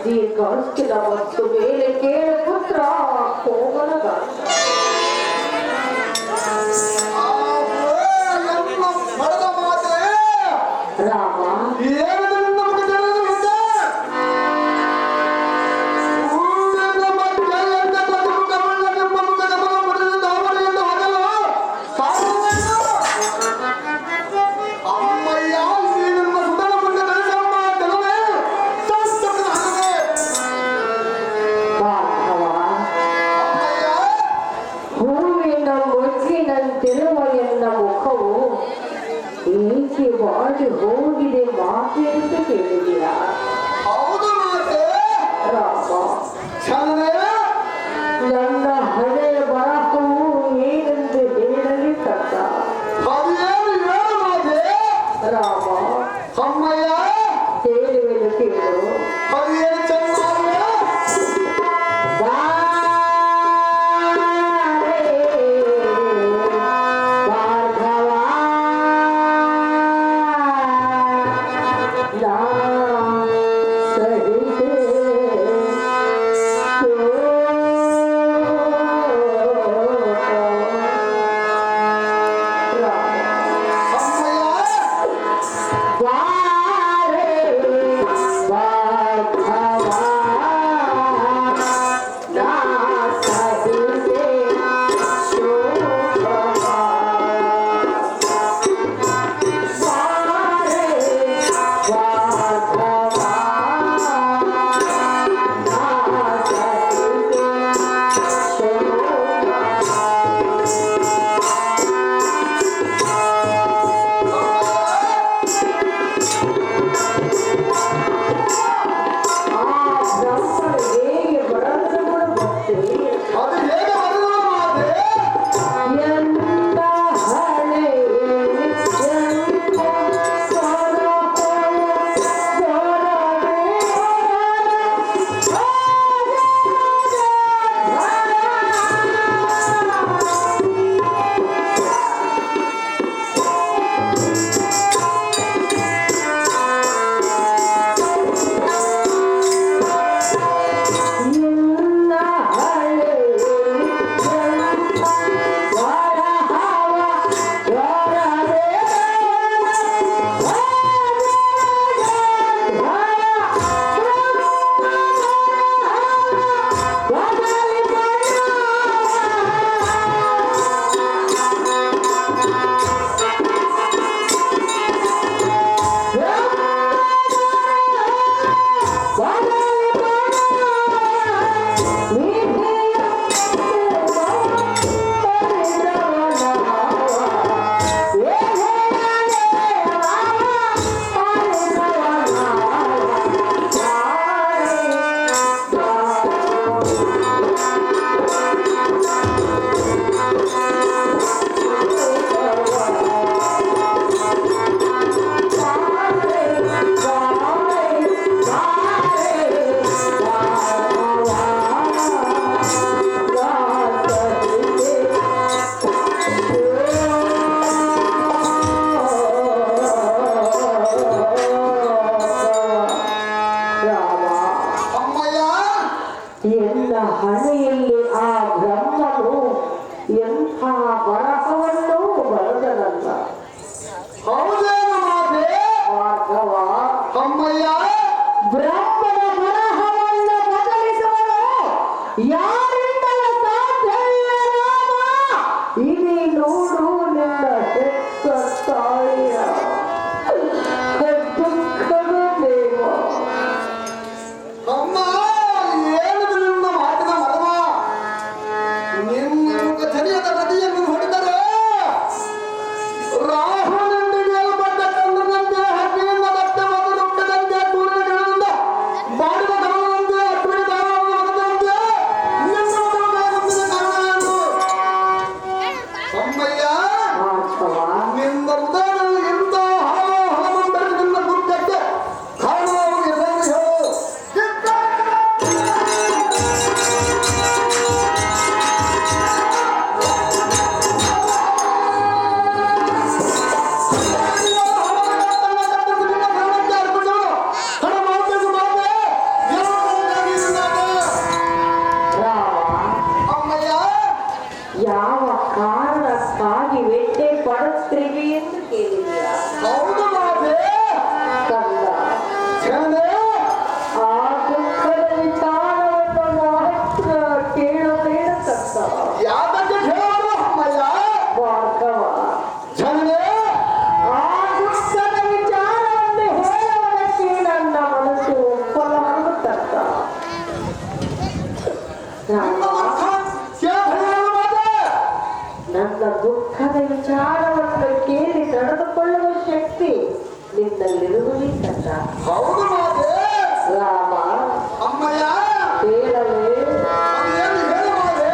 ದೀರ್ಘಾಸ್ತಿದ ಮತ್ತು ಬೇಳೆ ಕೇಳ ಪುತ್ರ ಕೋಮಲಗ ರಾಮ ಅಮ್ಮಯ್ಯ ಸಾಧ್ಯ ಅಂತ ಕೇಳಿದೀಯಾ? ಹೌದು ಮಾತೆ. ರಾಮ, ಚಂದಯ್ಯ, ನನ್ನ ಹಣೆಯ ಬರಹವು ಏನೆಂದು ಹೇಳಲಿ ತಕ್ಕ. ಅದೇನು ಹೇಳು ಮಾತೆ. ರಾಮ, ಅಮ್ಮಯ್ಯ, ಹೇಳುವೆನು ಕೇಳು. ಅದೇನು ಚಂದಯ್ಯ. ಎಲ್ಲ ಹಣೆಯಲ್ಲಿ ಆ ಬ್ರಹ್ಮನು ಎಂಥ ಬರಹವನ್ನು ಬರೆದನಲ್ಲ. ಹೌದೇನು ಮಾತೆ. ಭಾರ್ಗವ, ಅಮ್ಮಯ್ಯ, ಬ್ರಹ್ಮನ ಬರಹವನ್ನು ಬದಲಿಸುವನು ಯಾರಿಂದಲೂ ಸಾಧ್ಯವಿಲ್ಲ ರಾಮ. ಇಲ್ಲಿ ನೋಡು ನಿನ್ನ ಹೆತ್ತ ತಾಯಿಯ ದುಃಖದ ದೇವ. ಅಮ್ಮ, ಏನಿದು ನಿಮ್ಮ ಮಾತಿನ ಮರ್ಮ. ನಿಮ್ಮ ಸರಿಯಾದ ನದಿಯನ್ನು ಹೊಡೆದರೆ ರಾಹುನಿಂದ ಬಡ್ಡ ಚಂದ್ರನಂತೆ ಹಕ್ಕಿಯಿಂದ ದತ್ತ ಮಗನುಂಟದಂತೆ ಸೂರ್ಯನಿಂದ ನನ್ನಲ್ಲಿರುವಲ್ಲಿ ಕಂದ. ಹೌದು ಮಾತೆ. ರಾಮ ಅಮ್ಮಯ್ಯ ಹೇಳಲೇ ಅದೇನು ಹೇಳು ಮಾತೆ.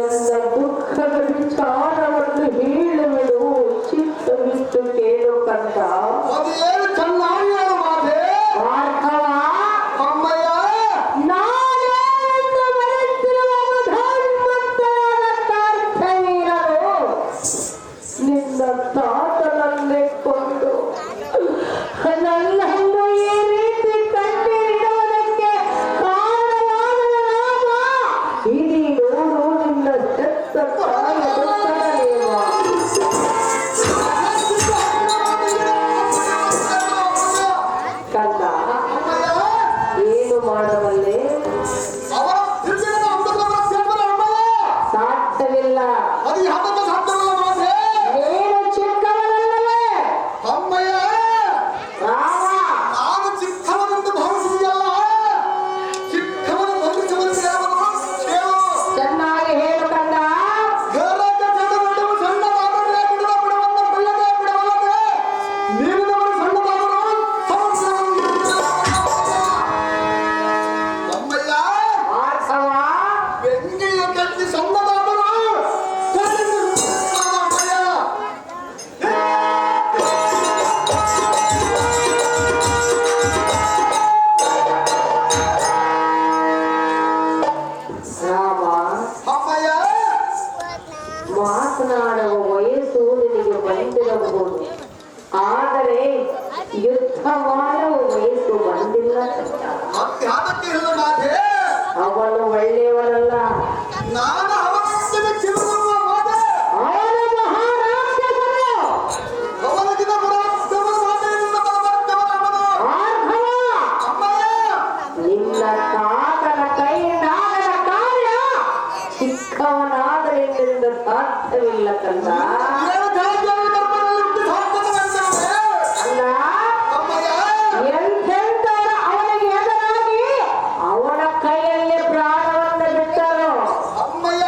ಎಲ್ಲ ದುಃಖದ ವಿಚಾರವನ್ನು ಹೇಳುವುದು ಚಿತ್ತವಿಟ್ಟು ಕೇಳು ಕಂದ. ಅದೇನು ಚೆನ್ನಾಗಿ ಹೇಳು ಮಾತೆ. ಭಾರ್ಗವ ಅಮ್ಮಯ್ಯ ನಾನೆಂದು ಬರೆಸಿರುವ ಧರ್ಮಸ್ಥಳದ ಅರ್ಥವೇನರು ನಿನ್ನ ತಾತನನ್ನೇ ಕೊಂಡು ನನ್ನನ್ನು ಈ ರೀತಿ ಕಣ್ಣಿಡುವುದಕ್ಕೆ ಕಾರಣವಾದ ನಾಮ ಇಡೀ ನೋಡು ನಿನ್ನ ಹೆತ್ತ ತಾಯಿಯ ದುಃಖದಲೇವ. ಕಂದ ಏನು ಮಾಡಬಲ್ಲೆ? ಅವರ ತಿರುಗಿನ ಅಮೃತವರ ಸೇವನ ಅಮ್ಮಯ್ಯ ಸಾಧ್ಯವಿಲ್ಲ. ಅದು ಯಾವತ್ತ ಸಾಧ್ಯವಲ್ಲ ಮಾತೆ. ಏನು ಚಿಕ್ಕವನಲ್ಲವೇ ಅಮ್ಮಯ್ಯ ರಾಮ? ನಾನು ಚಿಕ್ಕವನೆಂದು ಭಾವಿಸಿದೆಯಲ್ಲ, ಚಿಕ್ಕವನ ಭವಿಷ್ಯವನ್ನು ಕೇಳು. ಚೆನ್ನಾಗಿ ಹೇಳು ಕಂದ. ಹೇಳಕ್ಕೆ ಚಂದನನ್ನು ಸಣ್ಣದಾದರೆ ಬಿಡುವನ್ನ ಬಲ್ಲದೆ ಬಿಡವಲ್ಲದೆ ನೀರಿನವರು ಸಣ್ಣದಾದರು ಅಮ್ಮಯ್ಯ ಭಾರ್ಗವ ಬೆಂಕಿಯ ಕಟ್ಟಿ ಸಣ್ಣದಾದರು ಅಮ್ಮಯ್ಯ ರಾಮ, ಅಮ್ಮಯ್ಯ ಮಾತನಾಡುವ ವಯಸ್ಸು ನಿನಗೆ ಬಂದಿರಬಹುದು, ಆದರೆ ಯುದ್ಧ ಮಾಡುವ ವಯಸ್ಸು ಬಂದಿಲ್ಲ. ಮತ್ತೆ ಅದಕ್ಕೆ ಹೇಳ ಮಾತೆ. ಅವನು ಒಳ್ಳೆಯವನಲ್ಲ, ನಾನು ಅವನಿಂದ ಕಿರುಗುವ ಮಾತೆ. ಅವನು ಮಹಾರಾಕ್ಷಸನು. ಅವನಿಗಿನ ಪರಾಕ್ರಮ ಮಾತೆಯಿಂದ ಬಲವಂತವನವನು. ಭಾರ್ಗವ ಅಮ್ಮಯ್ಯ ನಿನ್ನ ತಾತನ ಕೈಯಿಂದಾಗದ ಕಾರ್ಯ ಚಿಕ್ಕವನಾದರೆ ನಿನ್ನಿಂದ ಸಾಧ್ಯವಿಲ್ಲ ಕಂದ. ಏನು ತ್ಯಾಜ್ಯವು ಧರ್ಮದಲ್ಲಿ ಸಾರ್ಥಕವೆಂದರೆ ಅಲ್ಲ, ಅಮ್ಮಯ್ಯ ಎಂತೆಂಥವರ ಅವನಿಗೆ ಎದುರಾಗಿ ಅವನ ಕೈಯಲ್ಲಿ ಪ್ರಾಣವನ್ನು ಬಿಟ್ಟರು. ಅಮ್ಮಯ್ಯ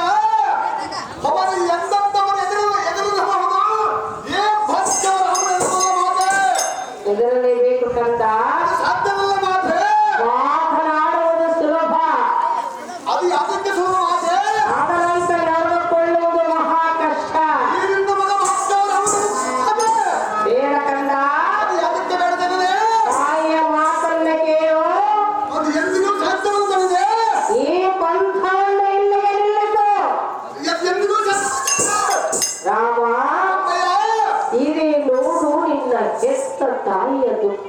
ಅವನು ಎಂದವರು ಎದುರಿಸಬಹುದು. ಏ ಭಕ್ತವರು ಅವನು ಎದುರುವ ಮಾತೆ. ಎದುರಲೇಬೇಕು ಕಂದ. ಸಾಧ್ಯವಿಲ್ಲ ಮಾತೆ. ಮಾತನಾಡುವುದು ಸುಲಭ, ಅದು ಅದಕ್ಕೆ ಸುಲಭ ಮಾತೆ. ಅದರಂತೆ ನಡೆದುಕೊಳ್ಳುವುದು ಮಹಾ ಕಷ್ಟ. ನೀರಿಂದ ಮಗ ಭಕ್ತವರು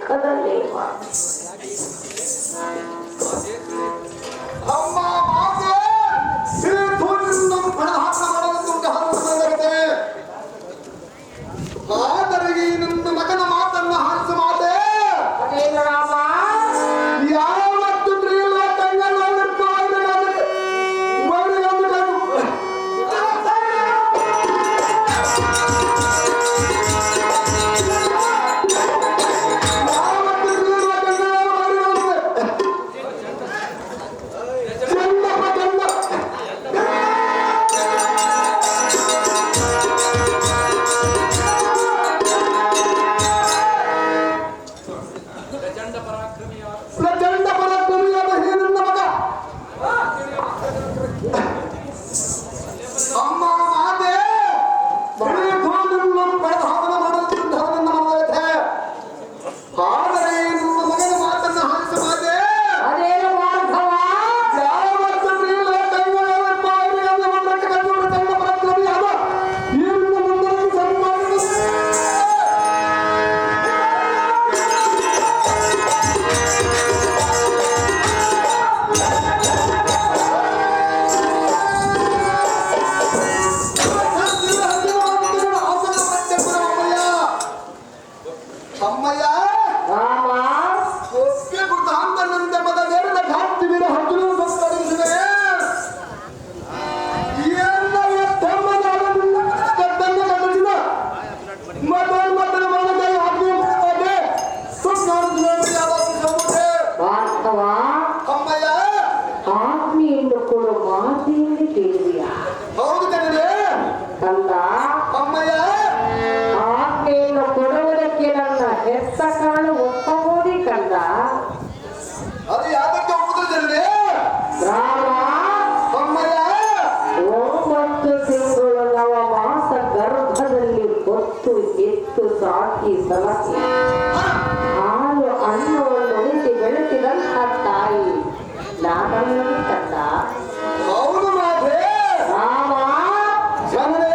ದುಃಖದಲ್ಲಿ ಅಮ್ಮ ಮಾತೆ ಶ್ರೀ ತೋರಿನ ಪಣಹಾಸ ಮಾಡಲು ಹಾಕುತ್ತದೆ. ಆದರೆ ಈ ನನ್ನ ಮಗನ ಮಾತನ್ನ ಹಾರಿಸ ಮಾತೆ ಅದೇನು ರಾಮ ಯಾವತ್ತು ಪ್ರಿಯಲ್ಲ ತಂಗಲ್ಲ ಪ್ರಚಂಡ ಪರಾಕ್ರಮಿಯಾದ ಹೇ ನನ್ನ ಮಗ. ಅಮ್ಮ ಮಾತೆ ಶ್ರೀ ತೋರಿನ ಪಣಹಾಸ ಮಾಡಲು ನನ್ನ ಮಗೈತೆ. ಆದರೆ ಈ ನನ್ನ ಮಗನ ಮಾತನ್ನ ಹಾರಿಸ ಮಾತೆ ಅದೇನು ಮಾರ್ಧವ ಯಾವತ್ತು ಪ್ರಿಯಲ್ಲ ತಂಗಲ್ಲ ತಂಡ ಪರಾಕ್ರಮಿಯಾದ ಈ ನನ್ನ ಮುಂದೆ ಸನ್ಮಾನ ಅಮ್ಮಯ್ಯ ರಾಮ ಒಪ್ಪೆ ಗುರುತಾಂತನಂತೆ ಮದ ನೇರದ ಘಾತಿವಿರ ಹಜ್ಜಲು ಸಂಸ್ಕರಿಸಿದರೆ ಎಲ್ಲ ತಮ್ಮದ ಕದ್ದನ್ನು ಕಟ್ಟಿದ ಮತನ ಮನದ ಹಾಕಿ ಹೋದೆ ಭಾರ್ಗವ ಅಮ್ಮಯ್ಯ ಆಜ್ಞೆಯನ್ನು ಕೊಡು ಮಾತೆಯಲ್ಲಿ ಕೇಳಿದೆಯಾ ಹೌದು ಜನರೇ ಕಂದ ಅಮ್ಮಯ್ಯ ಆಜ್ಞೆಯನ್ನು ಕೊಡುವುದಕ್ಕೆ ನನ್ನ ಹೆತ್ತ ಕಾಳು ಒಪ್ಪಬೋದಿ ಕಂದ ಅದು ಯಾಕೆ ಒಪ್ಪುದು ಜನರೇ ರಾಮ ಅಮ್ಮಯ್ಯ 9 ತಿಂಗಳು ನವಮಾಸ ಗರ್ಭದಲ್ಲಿ ಹೊತ್ತು ಎತ್ತು ಸಾಕಿ ಸಲಹಿ ಹಾಲು ಅನ್ನವನ್ನು ಉಳಿಸಿ ಬೆಳೆಸಿದಂತಹ ತಾಯಿ ನಾನಲ್ಲವೇ ಕಂದ ಹೌದು ಮಾತೆ ರಾಮ ಜನರೇ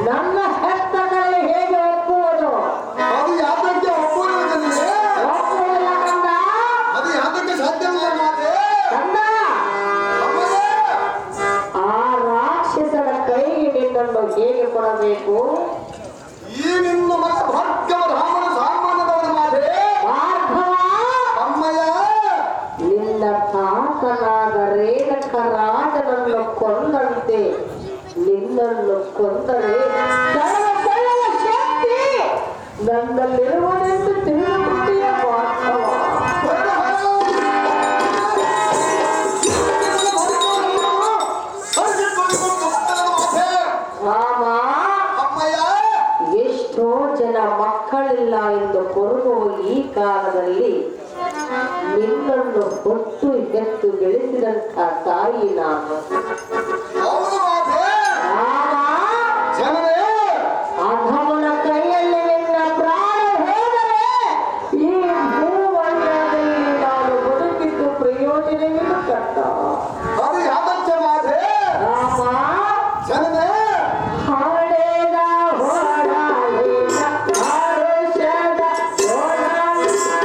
ನನ್ನ ಹೆತ್ತಗಳಲ್ಲಿ ಹೇಗೆ ಒಪ್ಪುವುದು ಅದು ಯಾತಕ್ಕೆ ಒಪ್ಪುವುದು ಜನರೇ ಒಪ್ಪುವುದಿಲ್ಲ ಕಂದ ಅದು ಯಾತಕ್ಕೆ ಸಾಧ್ಯವಿಲ್ಲ ಮಾತೆ ಕಂದ ಅಮ್ಮಯ್ಯ ಆ ರಾಕ್ಷಸರ ಕೈಗೆ ನಿನ್ನನ್ನು ಹೇಗೆ ಕೊಡಬೇಕು ಈ ನಿನ್ನ ಮಗ ಭಾಗ್ಯವ ರಾಮನ ಸಾಮಾನ್ಯದವನ ಮಾತೆ ಭಾರ್ಗವ ಅಮ್ಮಯ್ಯ ನಿನ್ನ ತಾತನಾದ ರೇಣಕ ರಾಜನನ್ನು ಕೊಂದಂತೆ ನಿನ್ನನ್ನು ಕೊಂದರೆ ಸರ್ವ ಶಕ್ತಿ ನನ್ನಲ್ಲಿರುವುದೆಂದು ತಿಳಿದುಬಿಟ್ಟಿಯ ಭಾರ್ಗವ ರಾಮ ಅಮ್ಮಯ್ಯ ಎಷ್ಟೋ ಜನ ಮಕ್ಕಳಿಲ್ಲ ಎಂದು ಕೊರಗುವ ಈ ಕಾಲದಲ್ಲಿ ನಿನ್ನನ್ನು ಹೊತ್ತು ಎತ್ತು ಬೆಳೆಸಿದಂತ ತಾಯಿ ನಾನು ಹೌದು ಮಾತೆ ರಾಮ ಜನರೇ ಅಧಮನ ಕೈಯಲ್ಲಿ ನಿನ್ನ ಪ್ರಾಣ ಹೋದರೆ ಈ ಭೂಮಂಡಲದಲ್ಲಿ ನಾನು ಬದುಕಿದ್ದು ಪ್ರಯೋಜನವೇನು ಕಟ್ಟ ಅದು ಯಾತಕ್ಕೆ ಮಾತೆ ರಾಮ ಜನರೇ ಹಡೆದ ಹೊರಡಲಿಲ್ಲ ಹರುಷದ ಹೊರಡಲಿಲ್ಲ.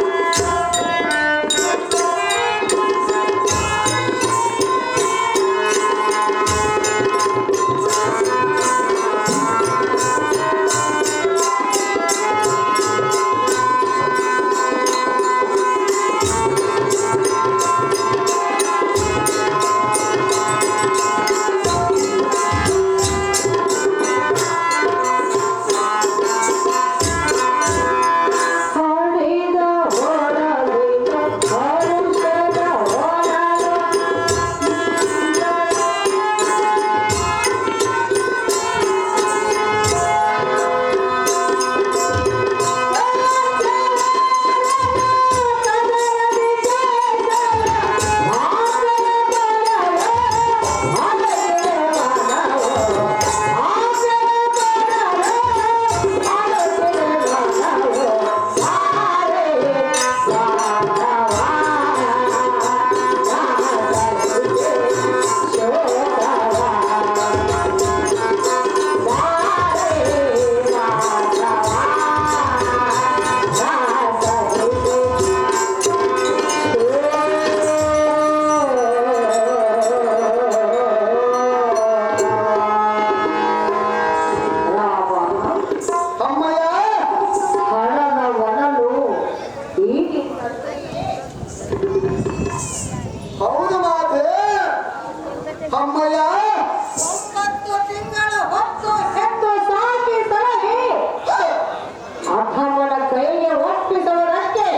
ಹೌದು ಮಾತೆ ಅಮ್ಮಯ್ಯ 9 ತಿಂಗಳು ಹೊತ್ತು ಹೆತ್ತು ಸಾಕಿ ಸಲಹಿ ಅಥಮನ ಕೈಗೆ ಒಪ್ಪಿಸವರಷ್ಟೇ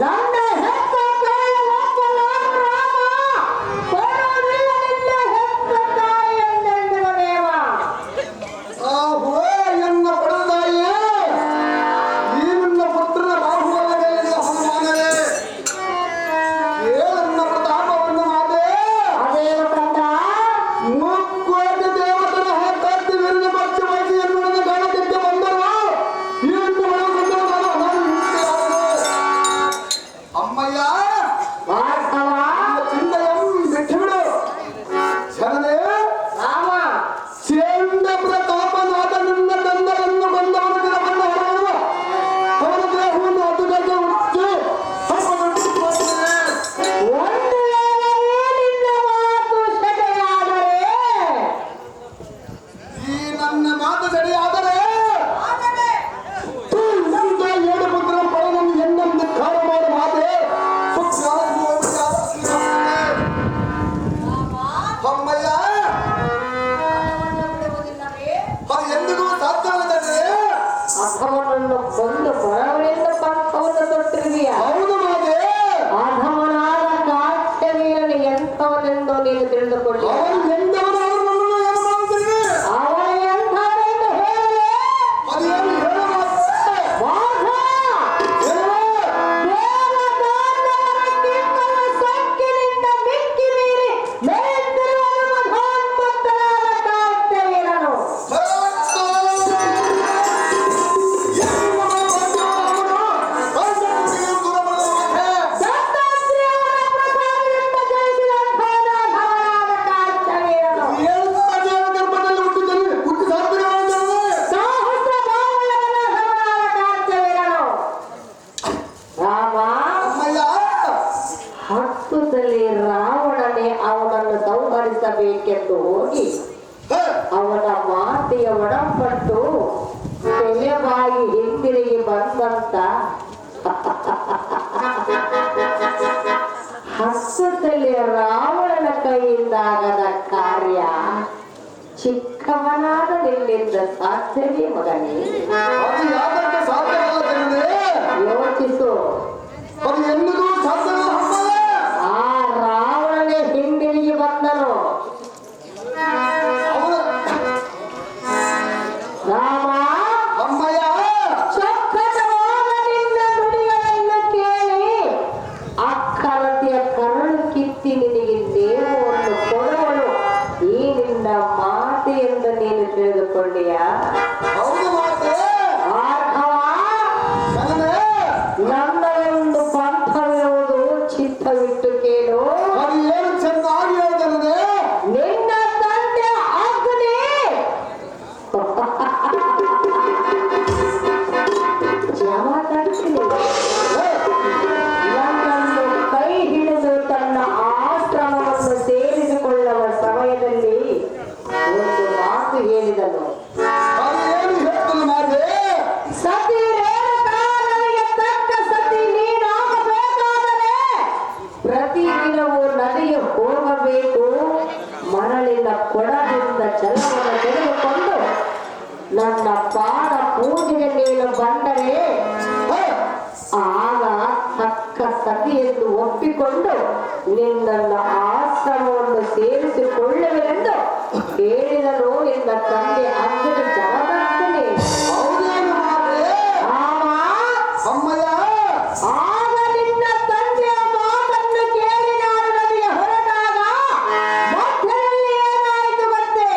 ನನ್ನ ಹೆತ್ತ ತಾಯಿ ಒಪ್ಪಲಾರ ರಾಮ ಕೊಡುವುದಿಲ್ಲ ನಿನ್ನ ಹೆತ್ತ ತಾಯಿಯನ್ನೆಂದಿವ ದೇವ. ಆಹೋ ಎನ್ನ ಪಡೆದಾಯೇ ಈ ನನ್ನ ಪುತ್ರನ ಬಾಹುಬಲ ಮೇಲಿನ ಹನುಮಾನರೇ ಏಳನ್ನ ಪ್ರತಾಪವನ್ನು ಮಾತೆ ಅದೇನು ಕಂದ ಮುಕ್ಕೋಟಿ ದೇವತರ ಕತ್ತಿ ವಿರುದ್ಧ ಪಕ್ಷ ವಹಿಸಿ ಎನ್ನುವುದನ್ನು ಕಾಣಕ್ಕೆ ಬಂದರು ಇನ್ನು ಅಮ್ಮಯ್ಯ ಭಾರ್ಗವ ಚಿಂತೆಯನ್ನು ಬಿಟ್ಟು ಬಿಡು ಶರಣೇ ರಾಮ ಚಂಡ ಪ್ರತಾಪನಾದ ನಿನ್ನ ತಂದರನ್ನು ಬಂದವನ ದಿನವನ್ನು ಹೊರಡುವ ಅವನ ದೇಹವನ್ನು ಅದುಗಗೆ ಉಚ್ಚಿ ಹಬ್ಬದೊಟ್ಟಿರುತ್ತದೆ. ಒಂದು ವೇಳೆ ನಿನ್ನ ಮಾತು ಸೆಟೆಯಾದರೆ ಈ ನನ್ನ ಮಾತು ಸರಿಯಾದರೆ ಇಂಥ ಏಳು ಪುತ್ರ ಪಡೆದನ್ನು ಎನ್ನೊಂದು ಕಾಲ ಮಾಡಿ ಮಾತೆ ಅಮ್ಮಯ್ಯ ಅದು ಎಂದಿಗೂ ಸಾಧ್ಯವಿಲ್ಲದೆ ಅಧಮನನ್ನು ಕೊಂದು ಬರವಳಿಂದ ಪಂಥವನ್ನು ತೊಟ್ಟಿರುವಿಯ ಹೌದು ಮಾತೆ ಅಧಮನಾದ ಕಾಶ್ಯವೀರನು ಎಂಥವನೆಂದು ನೀನು ತಿಳಿದುಕೊಳ್ಳಿ. ಅವನು ಎಂದವನು ಅವರನ್ನು ಏನು ಮಾಡುತ್ತೀರಿ ಅವನು ಎಂಥವನೆಂದು ಹೇಳಲೇ ಅದು ಏನು ಹೇಳು ಮಾತೆ ಬಾಧ ಏನು? ದೇವದಾನವರ ಕಿಮ್ಮನ ಸೊಕ್ಕಿನಿಂದ ಮಿಕ್ಕಿ ಮೀರಿ ಮೆರೆದಿರುವನು ಮಧೋನ್ಮತ್ತನಾದ ಕಾಶ್ಯವೀರನು. ದತ್ತಾತ್ರೇಯನ ಪ್ರಸಾದದಿಂದ ಜನಿಸಿದಂಥವನ ಅಧಮನಾದ ಕಾಶ್ಯವೀರನು. ಸಹಸ್ರ ಬಾಹುಳ್ಯವನ ಅಧಮನಾದ ಕಾಶ್ಯವೀರನು. ರಾಮ ಹತ್ತದಲ್ಲಿ ರಾವಣನೇ ಅವನನ್ನು ಸಂಹರಿಸಬೇಕೆಂದು ಹೋಗಿ ಅವನ ಮಾತೆಯ ಒಡಂಪಟ್ಟು ತಲೆಬಾಗಿ ಹಿಂದಿರುಗಿ ಬಂದಂತ ಹಸ್ತದಲ್ಲಿ ರಾವಣನ ಕೈಯಿಂದಾಗದ ಕಾರ್ಯ ಚಿಕ್ಕವನಾದ ನಿನ್ನಿಂದ ಸಾಧ್ಯವೇ ಮಗನೇ? ಯೋಚಿಸು. ಆ ರಾವಣನೇ ಹಿಂದಿರುಗಿ ಬಂದನು. ರಾಮ ಚೊಕ್ಕಟವಾದ ನಿನ್ನ ನುಡಿಗಳನ್ನು ಕೇಳಿ ಅಕ್ಕರತಿಯ ಕರಳು ಕಿತ್ತಿ ನಿನಗೆ ನೇಮವನ್ನು ಕೊಡುವಳು ಈ ನಿನ್ನ ಮಾತೆಯಿಂದ ನೀನು ತಿಳಿದುಕೊಂಡೆಯ ಭಾರ್ಗವ. ನನ್ನ ಒಂದು ಪಂಥವಿರುವುದು ಚಿತ್ತವಿಟ್ಟು ಕೇಳು. ನಿನ್ನ ತಂದೆ ಅಗ್ನಿ ಜಮದಗ್ನಿ ನನ್ನನ್ನು ಕೈ ಹಿಡಿದು ತನ್ನ ಆಶ್ರಮವನ್ನು ಸೇರಿಸಿಕೊಳ್ಳುವ ಸಮಯದಲ್ಲಿ ಒಂದು ಮಾತು ಹೇಳಿದನು. ಸತಿ ರೇಣುಕಾ ನನಗೆ ತಕ್ಕ ಸತಿ ನೀನಾಗಬೇಕಾದರೆ ಪ್ರತಿದಿನವೂ ನದಿಗೆ ಹೋಗಬೇಕು. ಮರಳಿನ ಕೊಡದಿಂದ ಜಲವನ್ನು ತೆಗೆದುಕೊಂಡು ನನ್ನ ಪಾದ ಪೂಜೆಗೆ ನೀನು ಬಂದರೆ ಆಗ ತಕ್ಕ ಸತಿಯನ್ನು ಒಪ್ಪಿಕೊಂಡು ನಿನ್ನನ್ನು ಆಶ್ರಮವನ್ನು ಸೇರಿಸಿಕೊಳ್ಳುವೆನೆಂದು ಹೇಳಿದನು ನಿನ್ನ ತಂದೆ ಅಗ್ನಿ ಜಮದಗ್ನಿ. ಆಗ ನಿನ್ನ ತಂದೆಯ ಮಾತನ್ನು ಕೇಳಿ ನಾನು ನದಿಗೆ ಹೊರಟಾಗ ಮಧ್ಯದಲ್ಲಿ ಏನಾಯಿತು ಗೊತ್ತೇ?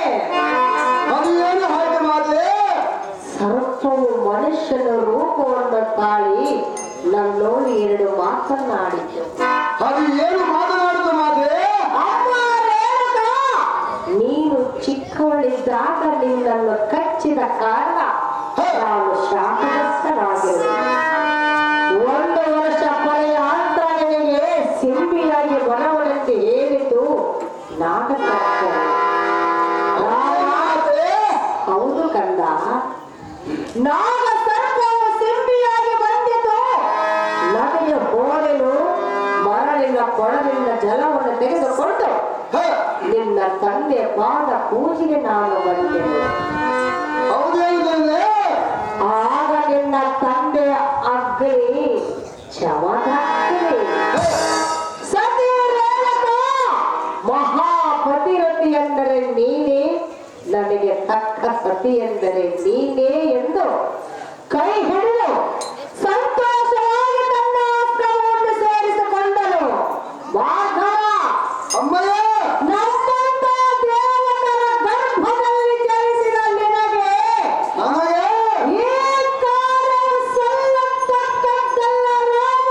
ಸರ್ಪವು ಮನುಷ್ಯನ ರೂಪವನ್ನು ತಾಳಿ ನನ್ನೋಡಿ ಎರಡು ಮಾತನ್ನಾಡಿತು. ಅಮ್ಮ ರೇಣುಕಾ, ನೀನು ಚಿಕ್ಕವಳಿದ್ದಾಗ ನಿನ್ನನ್ನು ಕಚ್ಚಿದ ಕಾರಣ ನಾನು ಶಾಪಗ್ರಸ್ತನಾಗಿರುವೆ. 1 ವರ್ಷ ಪಡೆಯ ಅಂತರನಿಗೆ ಸಿಂಬಿಯಾಗಿ ಬರವಳೆಂದು ಹೇಳಿತು ನಾಗಕರ್ತ. ಹೌದು ಕಂದ, ನಾಗ ಸರ್ಪವು ಸಿಂಬಿಯಾಗಿ ಬಂದಿತು. ನದಿಯ ಹೋರೆನು ಮರಳಿನ ಕೊಳದಿಂದ ಜಲವನ್ನು ತೆಗೆದುಕೊಂಡು ಹ, ನಿನ್ನ ತಂದೆ ಪಾದ ಪೂಜೆಗೆ ನಾನು ಬಂದೆನು. ಹೌದೇನಿದೆ? ಆಗ ನಿನ್ನ ತಂದೆ ಅಗ್ನಿ ಶವದಾಗ್ತದೆ. ಸತಿ ರೇಣುಕಾ ಮಹಾಪತಿರತಿ ಎಂದರೆ ನೀನೇ, ನನಗೆ ತಕ್ಕ ಸತಿ ಎಂದರೆ ನೀನೇ ಎಂದು ಕೈ ಹಿಡಿದು ಸಂತೋಷವಾಗಿ ತನ್ನ ಅಸ್ತ್ರವನ್ನು ಸೇರಿಸಿಕೊಂಡನು. ಮಾಧವ, ಅಮ್ಮಯ್ಯ, ನಮ್ಮಂತ ದೇವತರ ಗರ್ಭದಲ್ಲಿ ಜನಿಸಿದ ನಿನಗೆ ನನಗೆ ಈ ಕಾರ್ಯವು ಸಲ್ಲತಕ್ಕದ್ದಲ್ಲ ರಾಮ.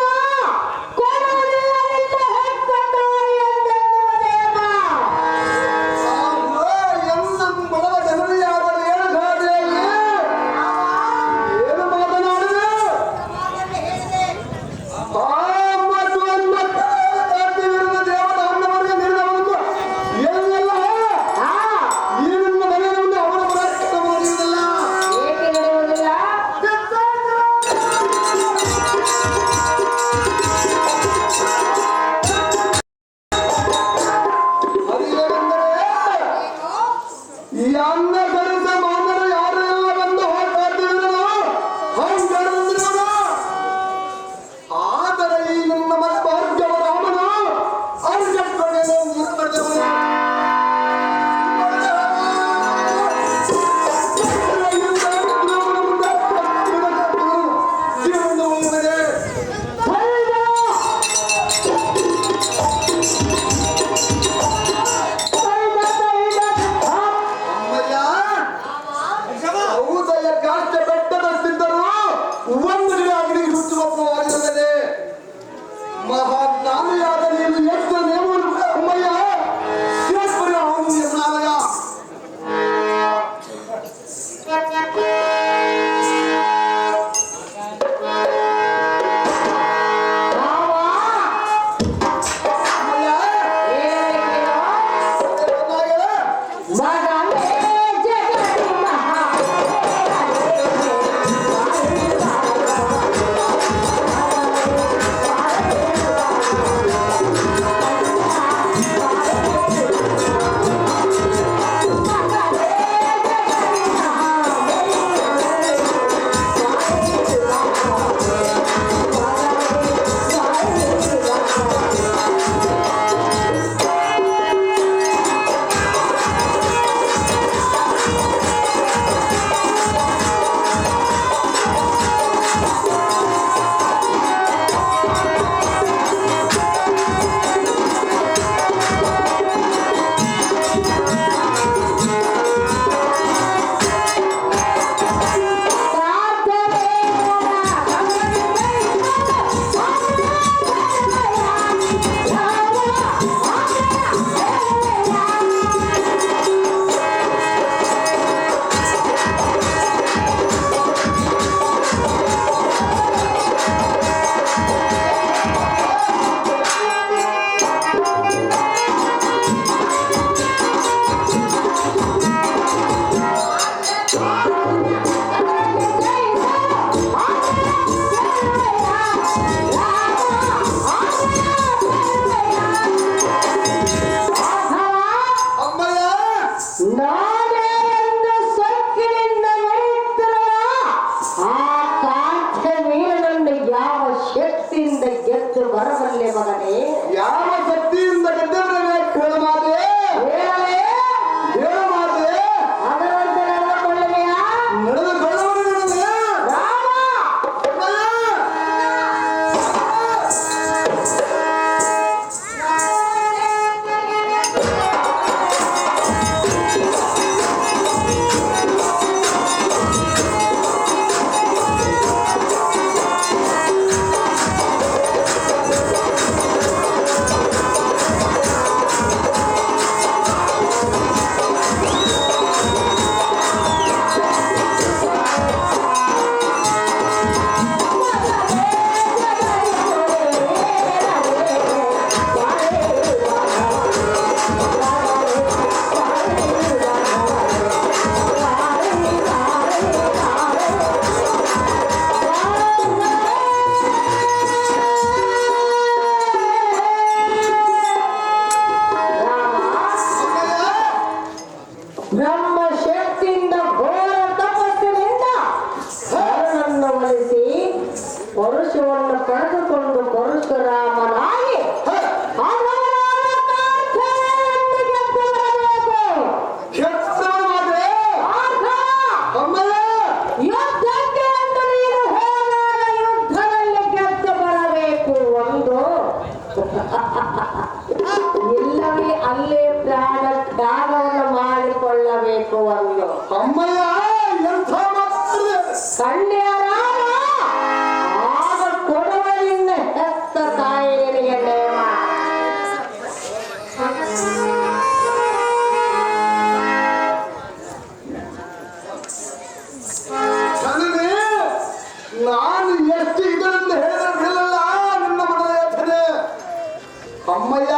ಅಮ್ಮಯ್ಯ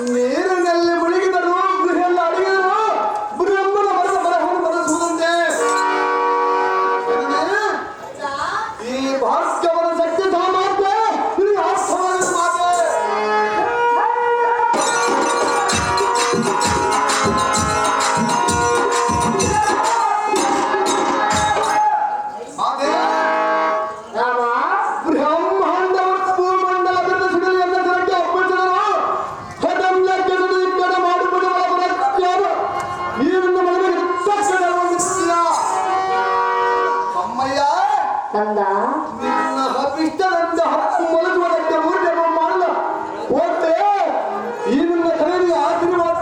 ನೀರಿನಲ್ಲಿ ಮುಳುಗಿದರು ಗೃಹೆಲ್ಲ ಅಡಿಗೆದರು ಬ್ರಹ್ಮನ ಮರದ ಬರಹವನ್ನು ಬರೆಸುವುದಂತೆ ಈ ಭಾಸ್ಕವನ ಶಕ್ತಿ ಸಾಮರ್ಥ್ಯ ಇದು ವಾಸ್ತವದ ಮಾತೆ ಕಂದ ನಿನ್ನ ಅಭಿಷ್ಟದಂತ ಹಕ್ಕು ಮಲಗುವುದಕ್ಕೆ ಊರ್ಜೆ ಮಾಡಲ್ಲ ಹೋಗ್ತೇ ಈ ನಿನ್ನ ಕರೆಯಲ್ಲಿ ಆಶೀರ್ವಾದ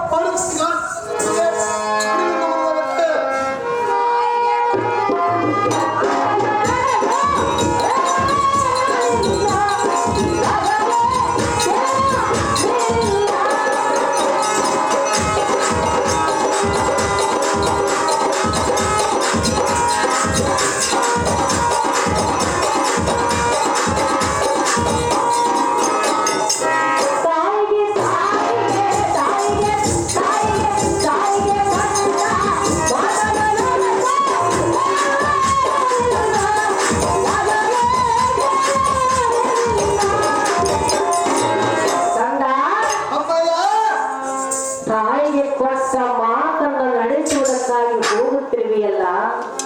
ತಾಯಿಗೆ ಕೊಟ್ಟ ಮಾತನ್ನು ನಡೆಸುವುದಕ್ಕಾಗಿ ಹೋಗುತ್ತಿರುವೆಯಲ್ಲ.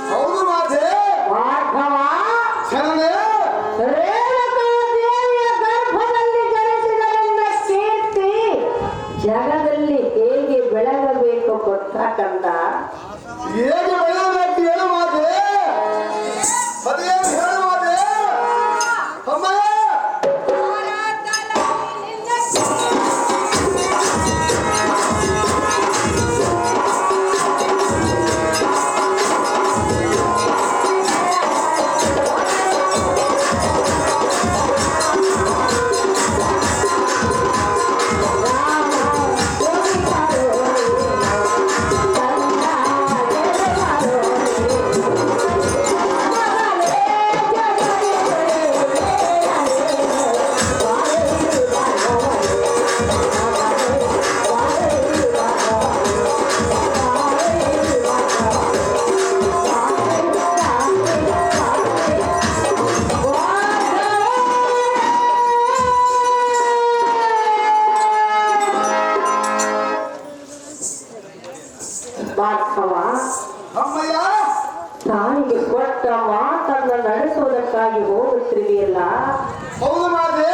ಹೌದು ಮಾತೆ ಭಾರ್ಗವ ಶರಣೆ ರೇಣುಕಾದೇವಿಯ ಗರ್ಭದಲ್ಲಿ ಜನಿಸಿದ ನಿನ್ನ ಕೀರ್ತಿ ಜಗದಲ್ಲಿ ಹೇಗೆ ಬೆಳಗಬೇಕು ಗೊತ್ತಾ ಕಂದ? ಹೇಗೆ ಬೆಳೆಯಬೇಕು ಹೇಳು ಮಾತೆ ಅದೇನು ಹೇಳು ಮಾತೆ ಅಮ್ಮಯ್ಯ ಭಾರ್ಗವ ಅಮ್ಮಯ್ಯ ತಾಯಿಗೆ ಕೊಟ್ಟ ಮಾತನ್ನು ನಡೆಸುವುದಕ್ಕಾಗಿ ಹೋಗುತ್ತಿರುವೆಯಲ್ಲ. ಹೌದು ಮಾತೆ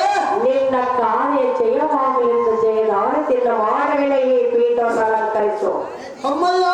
ನಿನ್ನ ಕಾರ್ಯ ಜಯವಾಗಲೆಂದು ಜಯದಾನತಿಯನ್ನು ಮಾಡಲೇ ಈ ಪೀಠವನ್ನು ಅಲಂಕರಿಸು. ಅಮ್ಮಯ್ಯ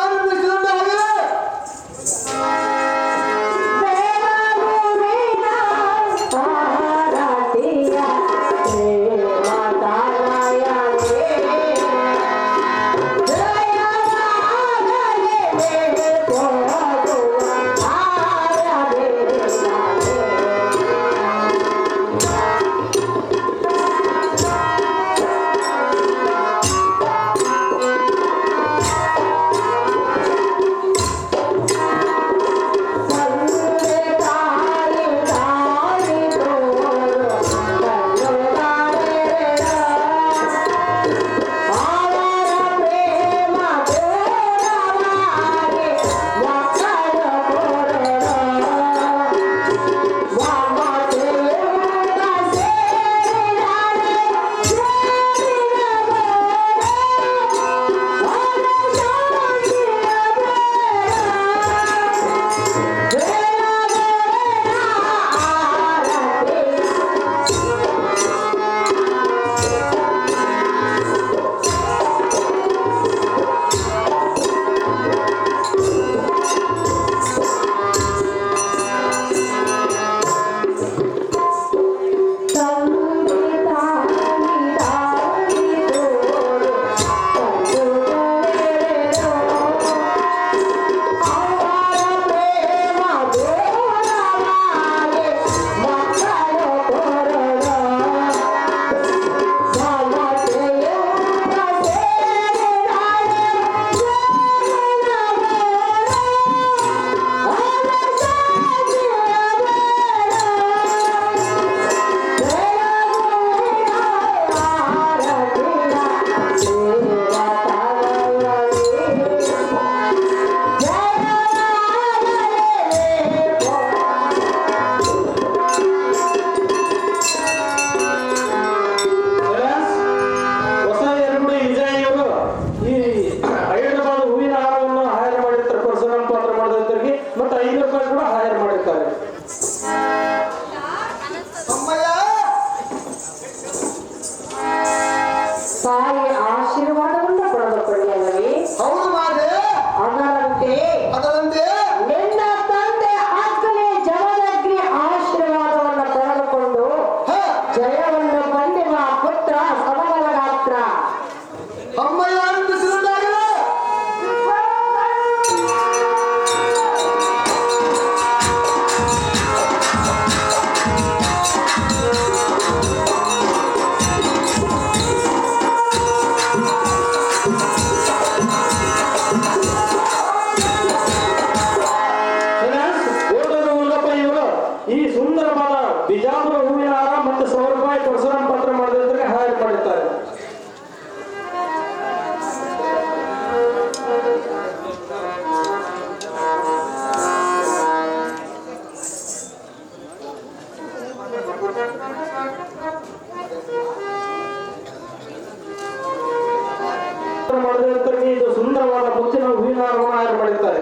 ಹಾರ ಮಾಡಿದ್ರೆ ಇದು ಸುಂದರವಾದ ಮುತ್ತಿನ ಹೂವಿನ ಹಾರವನ್ನು ಮಾಡಿರ್ತಾರೆ.